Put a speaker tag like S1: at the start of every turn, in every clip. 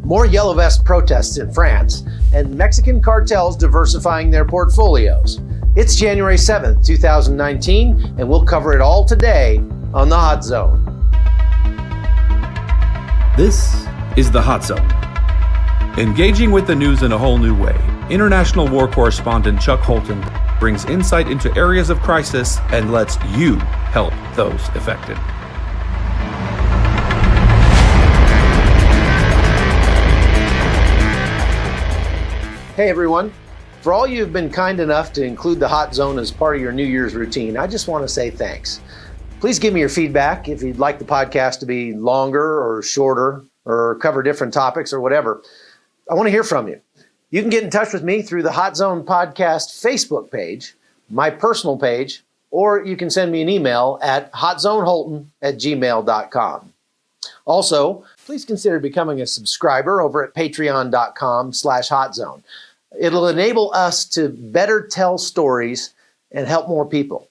S1: More Yellow Vest protests in France, and Mexican cartels diversifying their portfolios. It's January 7th, 2019, and we'll cover it all today on The Hot Zone.
S2: This is The Hot Zone. Engaging with the news in a whole new way, international war correspondent Chuck Holton brings insight into areas of crisis and lets you help those affected.
S1: Hey everyone, for all you have been kind enough to include the Hot Zone as part of your New Year's routine, I just want to say thanks. Please give me your feedback if you'd like the podcast to be longer or shorter or cover different topics or whatever. I want to hear from you. You can get in touch with me through the Hot Zone Podcast Facebook page, my personal page, or you can send me an email at hotzoneholton@gmail.com. Also, please consider becoming a subscriber over at patreon.com/hotzone. It'll enable us to better tell stories and help more people.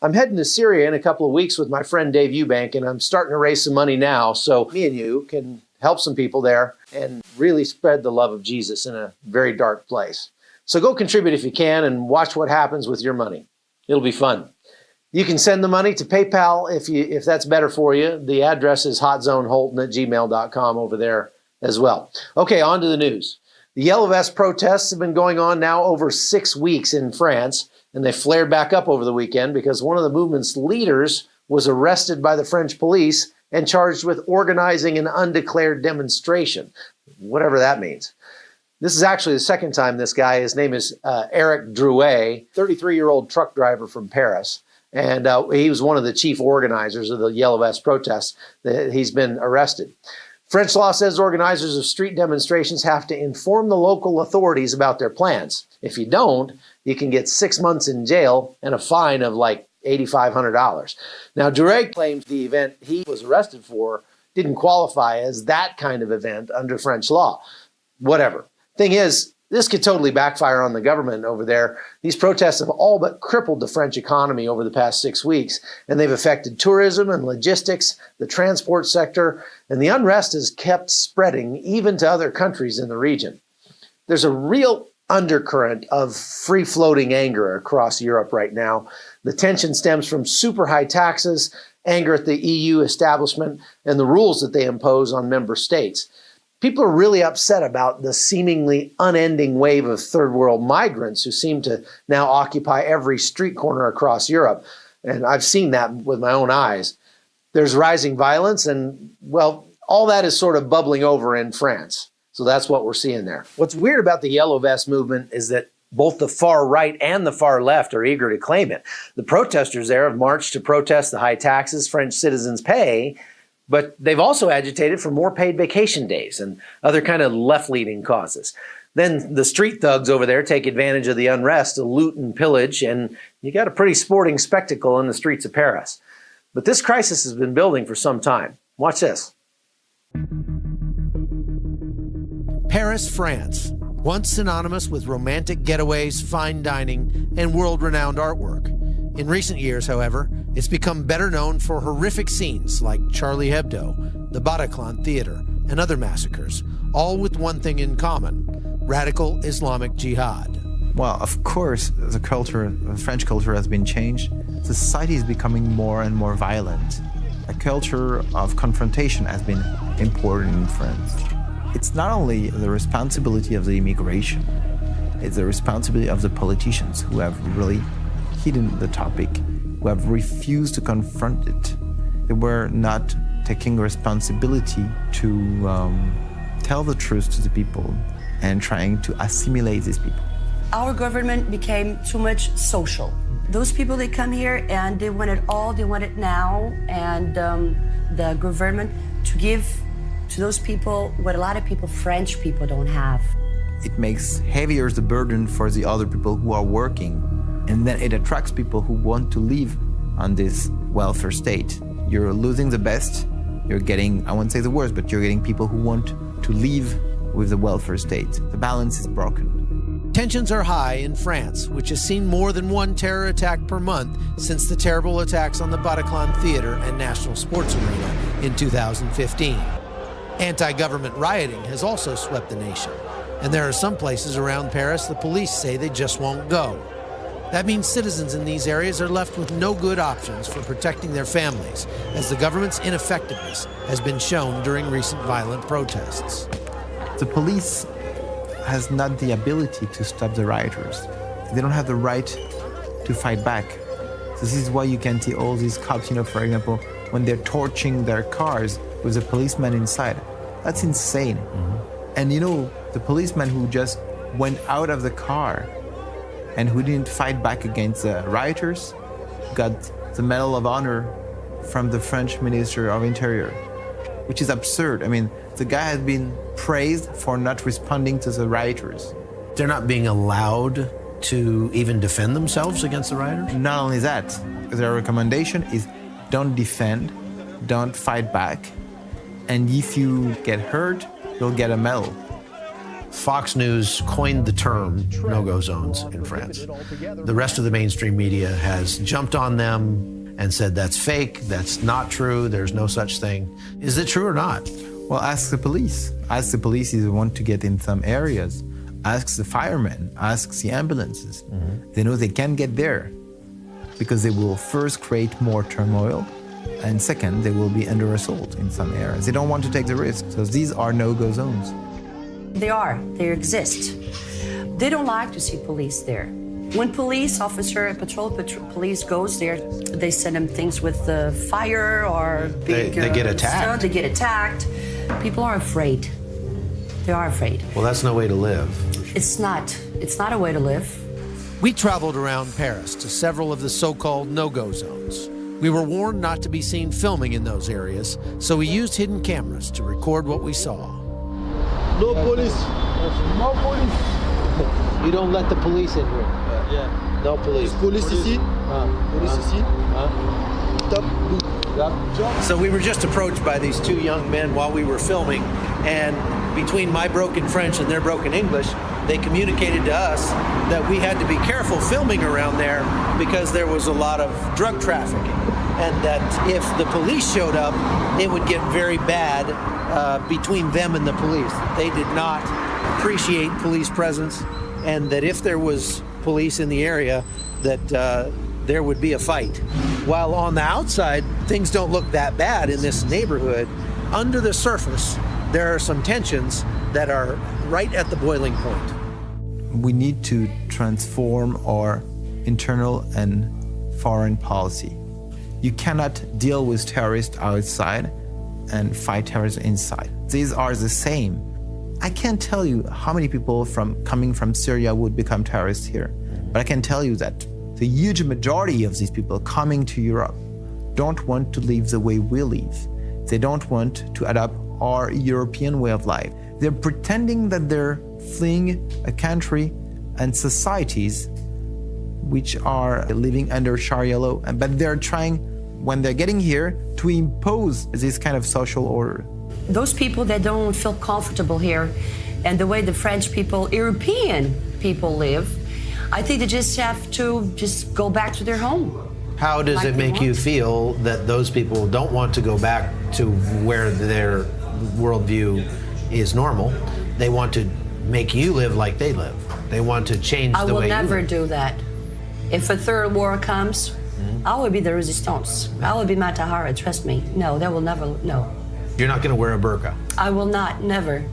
S1: I'm heading to Syria in a couple of weeks with my friend Dave Eubank, and I'm starting to raise some money now so me and you can help some people there and really spread the love of Jesus in a very dark place. So go contribute if you can and watch what happens with your money. It'll be fun. You can send the money to PayPal if that's better for you. The address is hotzoneholton@gmail.com over there as well. Okay, on to the news. The Yellow Vest protests have been going on now over 6 weeks in France, and they flared back up over the weekend because one of the movement's leaders was arrested by the French police and charged with organizing an undeclared demonstration, whatever that means. This is actually the second time this guy, his name is Éric Drouet, 33-year-old truck driver from Paris, and he was one of the chief organizers of the Yellow Vest protests. He's been arrested. French law says organizers of street demonstrations have to inform the local authorities about their plans. If you don't, you can get 6 months in jail and a fine of like $8,500. Now, Drouet claims the event he was arrested for didn't qualify as that kind of event under French law. Whatever. Thing is, this could totally backfire on the government over there. These protests have all but crippled the French economy over the past 6 weeks, and they've affected tourism and logistics, the transport sector, and the unrest has kept spreading even to other countries in the region. There's a real undercurrent of free-floating anger across Europe right now. The tension stems from super high taxes, anger at the EU establishment, and the rules that they impose on member states. People are really upset about the seemingly unending wave of third world migrants who seem to now occupy every street corner across Europe. And I've seen that with my own eyes. There's rising violence and, well, all that is sort of bubbling over in France. So that's what we're seeing there. What's weird about the Yellow Vest movement is that both the far right and the far left are eager to claim it. The protesters there have marched to protest the high taxes French citizens pay, but they've also agitated for more paid vacation days and other kind of left-leaning causes. Then the street thugs over there take advantage of the unrest to loot and pillage, and you got a pretty sporting spectacle in the streets of Paris. But this crisis has been building for some time. Watch this. Paris, France, once synonymous with romantic getaways, fine dining, and world-renowned artwork. In recent years, however, it's become better known for horrific scenes like Charlie Hebdo, the Bataclan Theater, and other massacres, all with one thing in common: radical Islamic jihad.
S3: Well, of course, the French culture has been changed. Society is becoming more and more violent. A culture of confrontation has been important in France. It's not only the responsibility of the immigration, it's the responsibility of the politicians who have really hidden the topic, who have refused to confront it. They were not taking responsibility to tell the truth to the people and trying to assimilate these people.
S4: Our government became too much social. Those people, they come here and they want it all, they want it now, and the government to give to those people what a lot of people, French people, don't have.
S3: It makes heavier the burden for the other people who are working, and then it attracts people who want to live on this welfare state. You're losing the best, you're getting, I won't say the worst, but you're getting people who want to live with the welfare state. The balance is broken.
S1: Tensions are high in France, which has seen more than one terror attack per month since the terrible attacks on the Bataclan Theater and National Sports Arena in 2015. Anti-government rioting has also swept the nation, and there are some places around Paris the police say they just won't go. That means citizens in these areas are left with no good options for protecting their families, as the government's ineffectiveness has been shown during recent violent protests.
S3: The police has not the ability to stop the rioters. They don't have the right to fight back. So this is why you can see all these cops, for example, when they're torching their cars with a policeman inside. That's insane. And the policeman who just went out of the car and who didn't fight back against the rioters got the Medal of Honor from the French Minister of Interior, which is absurd. I mean, the guy has been praised for not responding to the rioters.
S5: They're not being allowed to even defend themselves against the rioters?
S3: Not only that, their recommendation is don't defend, don't fight back, and if you get hurt, you'll get a medal.
S5: Fox News coined the term no-go zones in France. The rest of the mainstream media has jumped on them and said that's fake, that's not true, there's no such thing. Is it true or not?
S3: Well, ask the police. Ask the police if they want to get in some areas. Ask the firemen, ask the ambulances. They know they can't get there because they will first create more turmoil, and second, they will be under assault in some areas. They don't want to take the risk, so these are no-go zones.
S4: They exist. They don't like to see police there. When police officer, patrol police goes there, they send them things with fire or big...
S5: They get attacked.
S4: Stuff. They get attacked. People are afraid. They are afraid.
S5: Well, that's no way to live.
S4: It's not a way to live.
S1: We traveled around Paris to several of the so-called no-go zones. We were warned not to be seen filming in those areas, so we used hidden cameras to record what we saw.
S6: No police. No police.
S1: You don't let the police in here?
S6: Yeah.
S1: No police.
S6: Police ici. Police ici. Stop.
S1: So we were just approached by these two young men while we were filming, and between my broken French and their broken English, they communicated to us that we had to be careful filming around there because there was a lot of drug trafficking, and that if the police showed up, it would get very bad between them and the police. They did not appreciate police presence, and that if there was police in the area, that there would be a fight. While on the outside, things don't look that bad in this neighborhood, under the surface, there are some tensions that are right at the boiling point.
S3: We need to transform our internal and foreign policy. You cannot deal with terrorists outside and fight terrorists inside. These are the same. I can't tell you how many people coming from Syria would become terrorists here, but I can tell you that the huge majority of these people coming to Europe don't want to live the way we live. They don't want to adopt our European way of life. They're pretending that they're fleeing a country and societies which are living under Sharia law, but they're trying, when they're getting here, to impose this kind of social order.
S4: Those people that don't feel comfortable here and the way the French people, European people live, I think they just have to just go back to their home.
S5: How does it make you feel that those people don't want to go back to where their worldview is normal? They want to make you live like they live. They want to change the way you live.
S4: I will never do that. If a third war comes, I will be the resistance. I will be Matahara, trust me. No, that will never, no.
S5: You're not going to wear a burqa?
S4: I will not, never.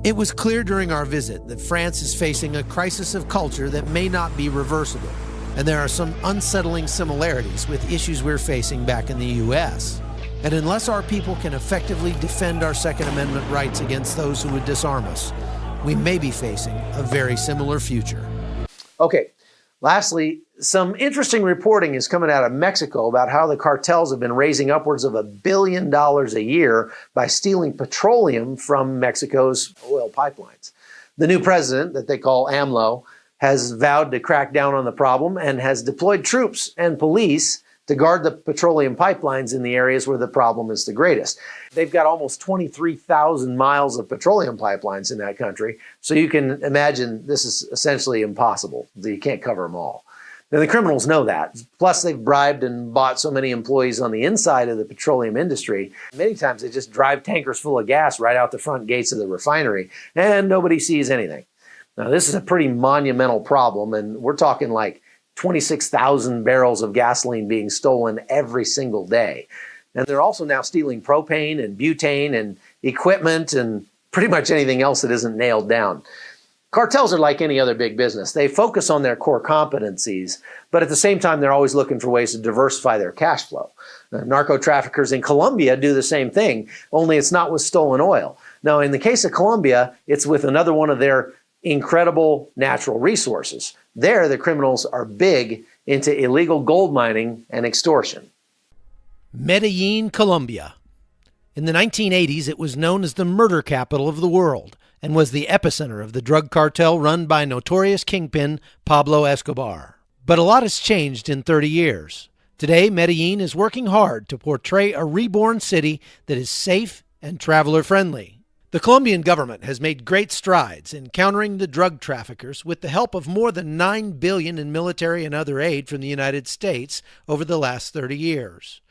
S1: It was clear during our visit that France is facing a crisis of culture that may not be reversible, and there are some unsettling similarities with issues we're facing back in the U.S. And unless our people can effectively defend our Second Amendment rights against those who would disarm us, we may be facing a very similar future. Okay, lastly, some interesting reporting is coming out of Mexico about how the cartels have been raising upwards of $1 billion a year by stealing petroleum from Mexico's oil pipelines. The new president, that they call AMLO, has vowed to crack down on the problem and has deployed troops and police to guard the petroleum pipelines in the areas where the problem is the greatest. They've got almost 23,000 miles of petroleum pipelines in that country, so you can imagine this is essentially impossible. You can't cover them all. And the criminals know that. Plus, they've bribed and bought so many employees on the inside of the petroleum industry. Many times they just drive tankers full of gas right out the front gates of the refinery, and nobody sees anything. Now, this is a pretty monumental problem, and we're talking like 26,000 barrels of gasoline being stolen every single day. And they're also now stealing propane and butane and equipment and pretty much anything else that isn't nailed down. Cartels are like any other big business. They focus on their core competencies, but at the same time, they're always looking for ways to diversify their cash flow. Narco traffickers in Colombia do the same thing, only it's not with stolen oil. Now, in the case of Colombia, it's with another one of their incredible natural resources. There, the criminals are big into illegal gold mining and extortion.
S7: Medellin, Colombia. In the 1980s, it was known as the murder capital of the world and was the epicenter of the drug cartel run by notorious kingpin Pablo Escobar. But a lot has changed in 30 years. Today, Medellin is working hard to portray a reborn city that is safe and traveler-friendly. The Colombian government has made great strides in countering the drug traffickers with the help of more than $9 billion in military and other aid from the United States over the last 30 years.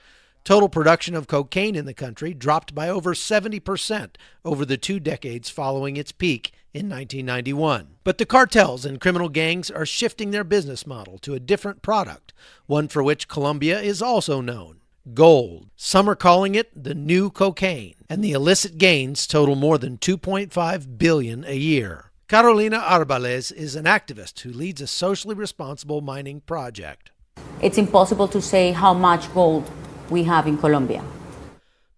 S7: Total production of cocaine in the country dropped by over 70% over the 2 decades following its peak in 1991. But the cartels and criminal gangs are shifting their business model to a different product, one for which Colombia is also known: gold. Some are calling it the new cocaine, and the illicit gains total more than $2.5 billion a year. Carolina Arbales is an activist who leads a socially responsible mining project.
S8: It's impossible to say how much gold we have in Colombia.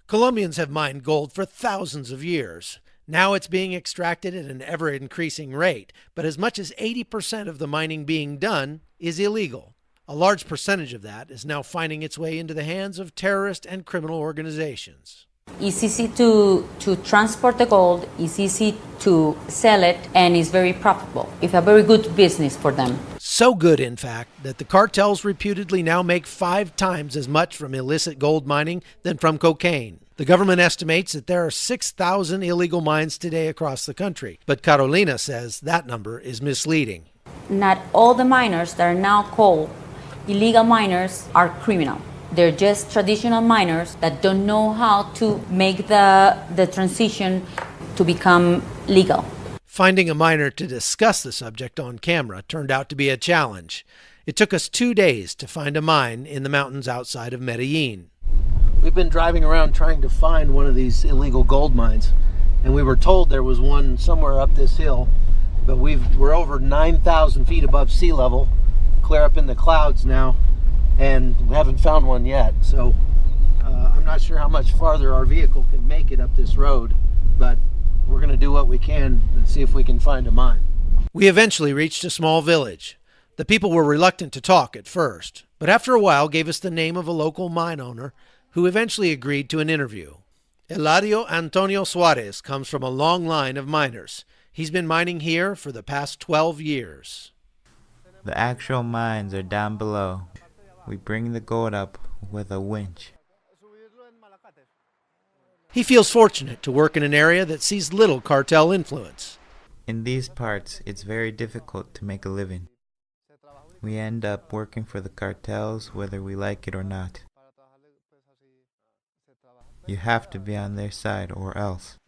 S7: Colombians have mined gold for thousands of years. Now it's being extracted at an ever-increasing rate, but as much as 80% of the mining being done is illegal. A large percentage of that is now finding its way into the hands of terrorist and criminal organizations.
S8: It's easy to transport the gold, it's easy to sell it, and it's very profitable. It's a very good business for them.
S7: So good, in fact, that the cartels reputedly now make 5 times as much from illicit gold mining than from cocaine. The government estimates that there are 6,000 illegal mines today across the country, but Carolina says that number is misleading.
S8: Not all the miners that are now called illegal miners are criminal. They're just traditional miners that don't know how to make the transition to become legal.
S7: Finding a miner to discuss the subject on camera turned out to be a challenge. It took us 2 days to find a mine in the mountains outside of Medellin. We've been driving around trying to find one of these illegal gold mines, and we were told there was one somewhere up this hill, but we're over 9,000 feet above sea level, clear up in the clouds now, and we haven't found one yet. So I'm not sure how much farther our vehicle can make it up this road, but we're going to do what we can and see if we can find a mine. We eventually reached a small village. The people were reluctant to talk at first, but after a while gave us the name of a local mine owner who eventually agreed to an interview. Eladio Antonio Suarez comes from a long line of miners. He's been mining here for the past 12 years.
S9: The actual mines are down below. We bring the gold up with a winch.
S7: He feels fortunate to work in an area that sees little cartel influence.
S9: In these parts, it's very difficult to make a living. We end up working for the cartels whether we like it or not. You have to be on their side or else.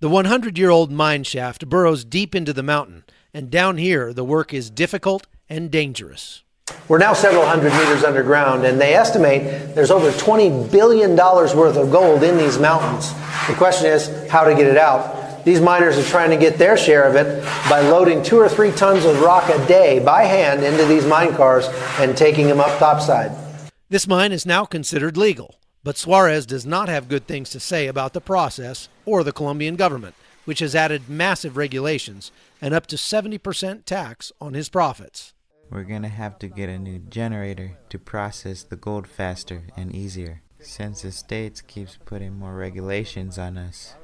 S7: The 100-year-old mine shaft burrows deep into the mountain, and down here the work is difficult and dangerous.
S1: We're now several hundred meters underground, and they estimate there's over $20 billion worth of gold in these mountains. The question is how to get it out. These miners are trying to get their share of it by loading 2 or 3 tons of rock a day by hand into these mine cars and taking them up topside.
S7: This mine is now considered legal, but Suarez does not have good things to say about the process or the Colombian government, which has added massive regulations and up to 70% tax on his profits.
S9: We're gonna have to get a new generator to process the gold faster and easier, since the States keeps putting more regulations on us.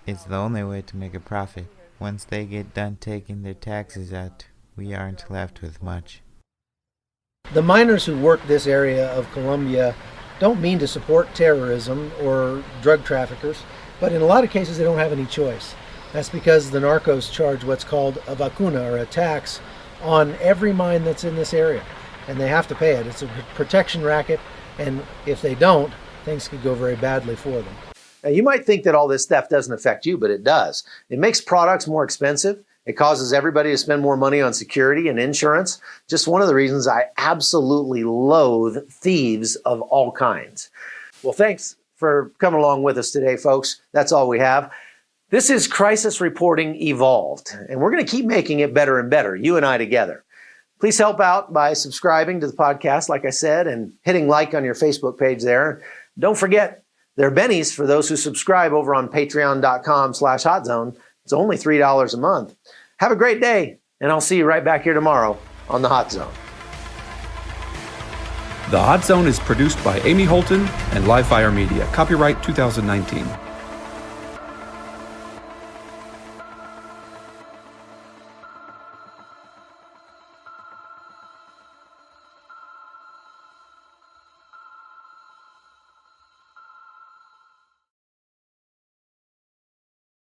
S9: It's the only way to make a profit. Once they get done taking their taxes out, we aren't left with much.
S7: The miners who work this area of Colombia don't mean to support terrorism or drug traffickers, but in a lot of cases they don't have any choice. That's because the narcos charge what's called a vacuna, or a tax, on every mine that's in this area, and they have to pay it. It's a protection racket, and if they don't, things could go very badly for them.
S1: Now, you might think that all this theft doesn't affect you, but it does. It makes products more expensive. It causes everybody to spend more money on security and insurance. Just one of the reasons I absolutely loathe thieves of all kinds. Well, thanks for coming along with us today, folks. That's all we have. This is Crisis Reporting Evolved, and we're going to keep making it better and better, you and I together. Please help out by subscribing to the podcast, like I said, and hitting like on your Facebook page there. Don't forget, there are bennies for those who subscribe over on patreon.com/hotzone. It's only $3 a month. Have a great day, and I'll see you right back here tomorrow on The Hot Zone.
S2: The Hot Zone is produced by Amy Holton and Livefire Media. Copyright 2019.